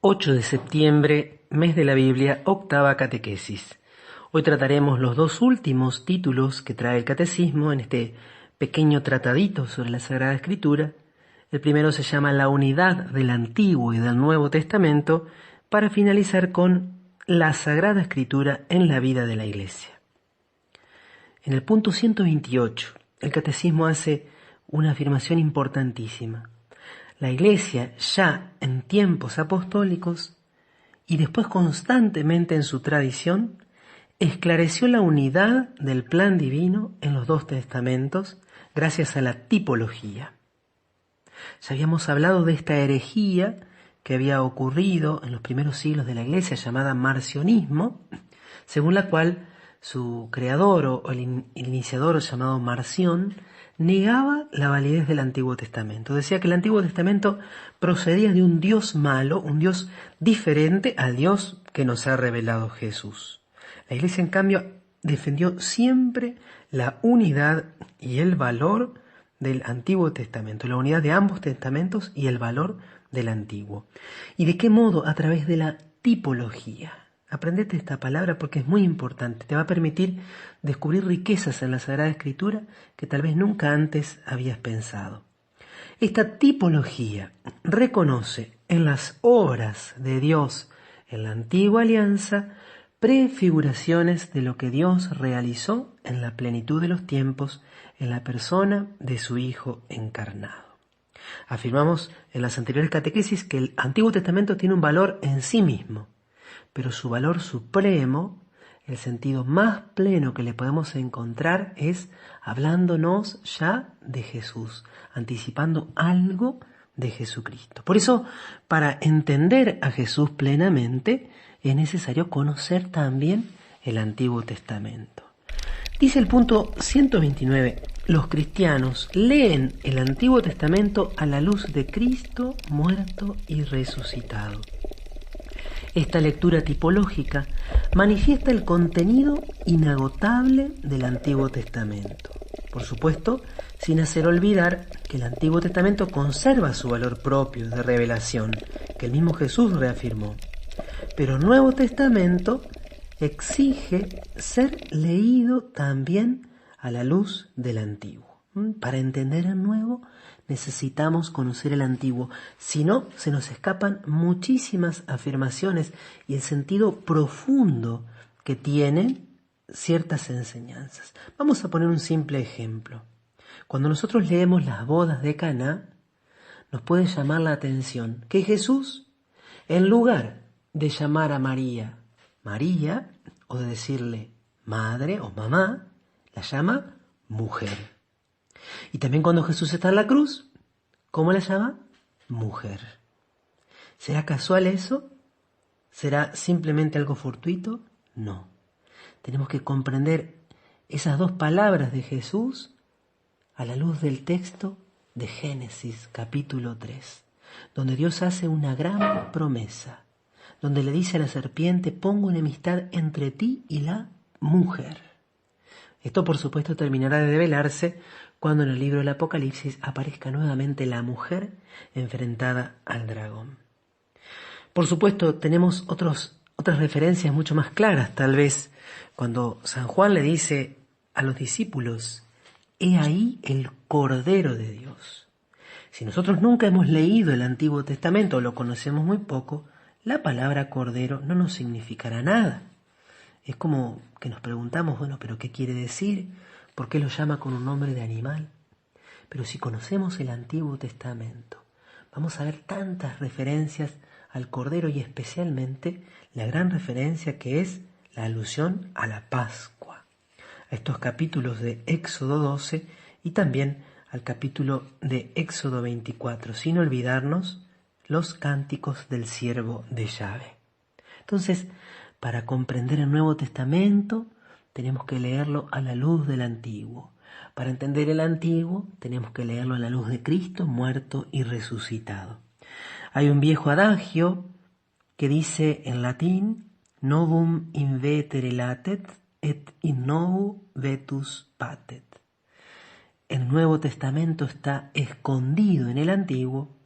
8 de septiembre, mes de la Biblia, octava catequesis. Hoy trataremos los dos últimos títulos que trae el Catecismo en este pequeño tratadito sobre la Sagrada Escritura. El primero se llama La unidad del Antiguo y del Nuevo Testamento, para finalizar con la Sagrada Escritura en la vida de la Iglesia. En el punto 128, el Catecismo hace una afirmación importantísima. La Iglesia, ya en tiempos apostólicos y después constantemente en su tradición, esclareció la unidad del plan divino en los dos testamentos gracias a la tipología. Ya habíamos hablado de esta herejía que había ocurrido en los primeros siglos de la Iglesia, llamada marcionismo, según la cual su creador o el iniciador llamado Marción negaba la validez del Antiguo Testamento. Decía que el Antiguo Testamento procedía de un Dios malo, un Dios diferente al Dios que nos ha revelado Jesús. La Iglesia, en cambio, defendió siempre la unidad y el valor del Antiguo Testamento, la unidad de ambos testamentos y el valor del Antiguo. ¿Y de qué modo? A través de la tipología. Aprendete esta palabra porque es muy importante. Te va a permitir descubrir riquezas en la Sagrada Escritura que tal vez nunca antes habías pensado. Esta tipología reconoce en las obras de Dios en la antigua alianza prefiguraciones de lo que Dios realizó en la plenitud de los tiempos en la persona de su Hijo encarnado. Afirmamos en las anteriores catequesis que el Antiguo Testamento tiene un valor en sí mismo, pero su valor supremo, el sentido más pleno que le podemos encontrar, es hablándonos ya de Jesús, anticipando algo de Jesucristo. Por eso, para entender a Jesús plenamente, es necesario conocer también el Antiguo Testamento. Dice el punto 129, los cristianos leen el Antiguo Testamento a la luz de Cristo muerto y resucitado. Esta lectura tipológica manifiesta el contenido inagotable del Antiguo Testamento. Por supuesto, sin hacer olvidar que el Antiguo Testamento conserva su valor propio de revelación, que el mismo Jesús reafirmó. Pero el Nuevo Testamento exige ser leído también a la luz del Antiguo. Para entender el Nuevo necesitamos conocer el Antiguo, si no se nos escapan muchísimas afirmaciones y el sentido profundo que tienen ciertas enseñanzas. Vamos a poner un simple ejemplo. Cuando nosotros leemos las bodas de Caná, nos puede llamar la atención que Jesús, en lugar de llamar a María María, o de decirle madre o mamá, la llama mujer. Y también cuando Jesús está en la cruz, ¿cómo la llama? Mujer. ¿Será casual eso? ¿Será simplemente algo fortuito? No. Tenemos que comprender esas dos palabras de Jesús a la luz del texto de Génesis capítulo 3, donde Dios hace una gran promesa, donde le dice a la serpiente, pongo enemistad entre ti y la mujer. Esto, por supuesto, terminará de develarse cuando en el libro del Apocalipsis aparezca nuevamente la mujer enfrentada al dragón. Por supuesto, tenemos otras referencias mucho más claras, tal vez, cuando San Juan le dice a los discípulos, he ahí el Cordero de Dios. Si nosotros nunca hemos leído el Antiguo Testamento o lo conocemos muy poco, la palabra Cordero no nos significará nada. Es como que nos preguntamos, bueno, ¿pero qué quiere decir? ¿Por qué lo llama con un nombre de animal? Pero si conocemos el Antiguo Testamento, vamos a ver tantas referencias al Cordero y especialmente la gran referencia que es la alusión a la Pascua, a estos capítulos de Éxodo 12 y también al capítulo de Éxodo 24, sin olvidarnos los cánticos del siervo de Yahvé. Entonces, para comprender el Nuevo Testamento, tenemos que leerlo a la luz del Antiguo. Para entender el Antiguo, tenemos que leerlo a la luz de Cristo muerto y resucitado. Hay un viejo adagio que dice en latín, novum invetere latet et in novo vetus patet. El Nuevo Testamento está escondido en el Antiguo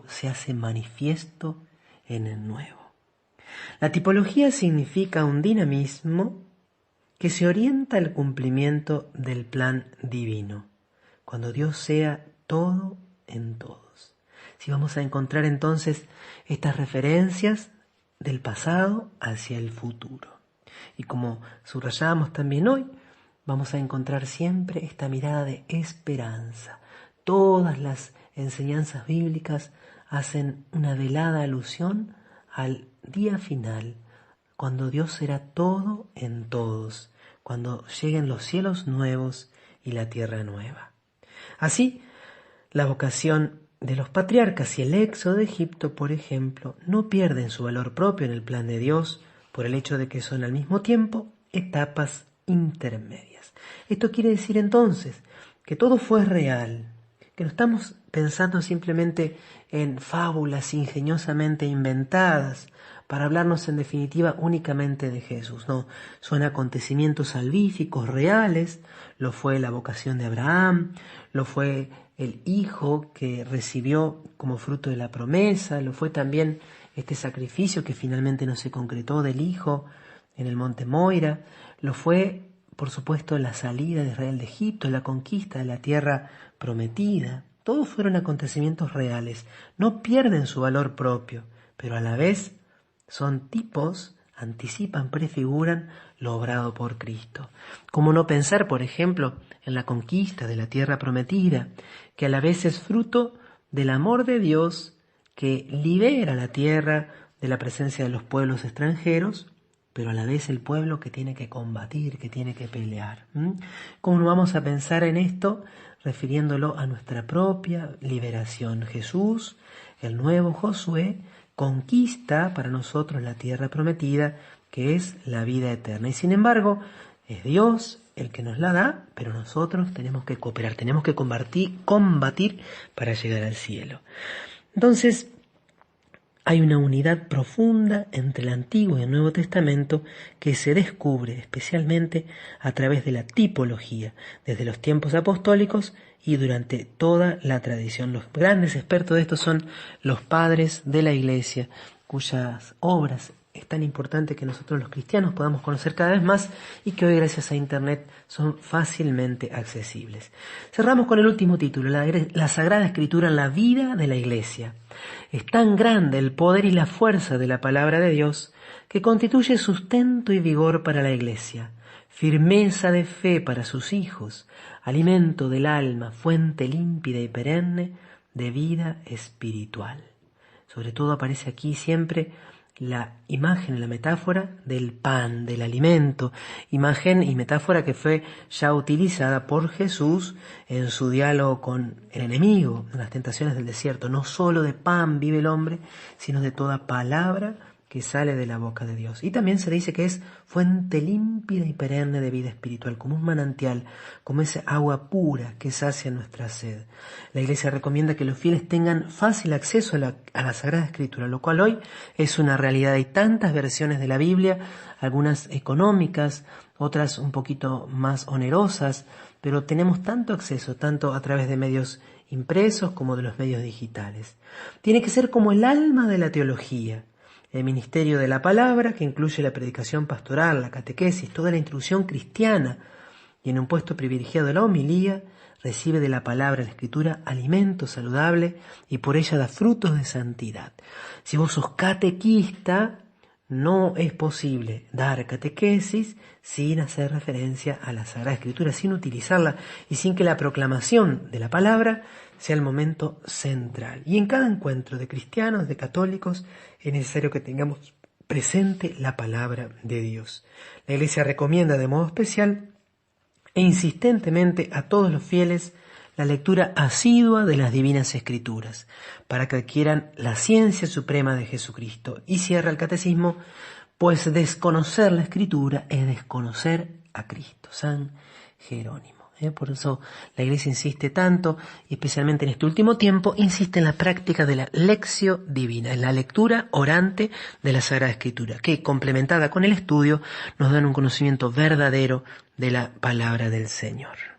se hace manifiesto en el nuevo. La tipología significa un dinamismo que se orienta al cumplimiento del plan divino, cuando Dios sea todo en todos. Si vamos a encontrar entonces estas referencias del pasado hacia el futuro. Y como subrayábamos también hoy, vamos a encontrar siempre esta mirada de esperanza. Todas las enseñanzas bíblicas hacen una velada alusión al día final, cuando Dios será todo en todos, cuando lleguen los cielos nuevos y la tierra nueva. Así, la vocación de los patriarcas y el éxodo de Egipto, por ejemplo, no pierden su valor propio en el plan de Dios por el hecho de que son al mismo tiempo etapas intermedias. Esto quiere decir entonces que todo fue real, que no estamos pensando simplemente en fábulas ingeniosamente inventadas para hablarnos en definitiva únicamente de Jesús. No, son acontecimientos salvíficos reales. Lo fue la vocación de Abraham, lo fue el hijo que recibió como fruto de la promesa, lo fue también este sacrificio que finalmente no se concretó del hijo en el monte Moira, lo fue por supuesto la salida de Israel de Egipto, la conquista de la tierra prometida. Todos fueron acontecimientos reales, no pierden su valor propio, pero a la vez son tipos, anticipan, prefiguran lo obrado por Cristo. ¿Cómo no pensar, por ejemplo, en la conquista de la tierra prometida, que a la vez es fruto del amor de Dios que libera la tierra de la presencia de los pueblos extranjeros, pero a la vez el pueblo que tiene que combatir, que tiene que pelear? ¿Cómo no vamos a pensar en esto refiriéndolo a nuestra propia liberación? Jesús, el nuevo Josué, conquista para nosotros la tierra prometida, que es la vida eterna. Y sin embargo, es Dios el que nos la da, pero nosotros tenemos que cooperar, tenemos que combatir para llegar al cielo. Entonces, hay una unidad profunda entre el Antiguo y el Nuevo Testamento que se descubre especialmente a través de la tipología, desde los tiempos apostólicos y durante toda la tradición. Los grandes expertos de esto son los padres de la Iglesia, cuyas obras es tan importante que nosotros los cristianos podamos conocer cada vez más y que hoy gracias a Internet son fácilmente accesibles. Cerramos con el último título, la Sagrada Escritura en la vida de la Iglesia. Es tan grande el poder y la fuerza de la palabra de Dios que constituye sustento y vigor para la Iglesia, firmeza de fe para sus hijos, alimento del alma, fuente límpida y perenne de vida espiritual. Sobre todo aparece aquí siempre la imagen, la metáfora del pan, del alimento, imagen y metáfora que fue ya utilizada por Jesús en su diálogo con el enemigo, en las tentaciones del desierto. No solo de pan vive el hombre, sino de toda palabra que sale de la boca de Dios. Y también se dice que es fuente límpida y perenne de vida espiritual, como un manantial, como esa agua pura que sacia nuestra sed. La Iglesia recomienda que los fieles tengan fácil acceso a la Sagrada Escritura, lo cual hoy es una realidad. Hay tantas versiones de la Biblia, algunas económicas, otras un poquito más onerosas, pero tenemos tanto acceso, tanto a través de medios impresos como de los medios digitales. Tiene que ser como el alma de la teología, el ministerio de la palabra, que incluye la predicación pastoral, la catequesis, toda la instrucción cristiana, y en un puesto privilegiado de la homilía, recibe de la palabra, la escritura, alimento saludable y por ella da frutos de santidad. Si vos sos catequista, no es posible dar catequesis sin hacer referencia a la Sagrada Escritura, sin utilizarla y sin que la proclamación de la palabra sea el momento central. Y en cada encuentro de cristianos, de católicos, es necesario que tengamos presente la palabra de Dios. La Iglesia recomienda de modo especial e insistentemente a todos los fieles la lectura asidua de las Divinas Escrituras, para que adquieran la ciencia suprema de Jesucristo. Y cierra el catecismo, pues desconocer la Escritura es desconocer a Cristo. San Jerónimo. Por eso la Iglesia insiste tanto, y especialmente en este último tiempo, insiste en la práctica de la lectio divina, en la lectura orante de la Sagrada Escritura, que complementada con el estudio nos dan un conocimiento verdadero de la palabra del Señor.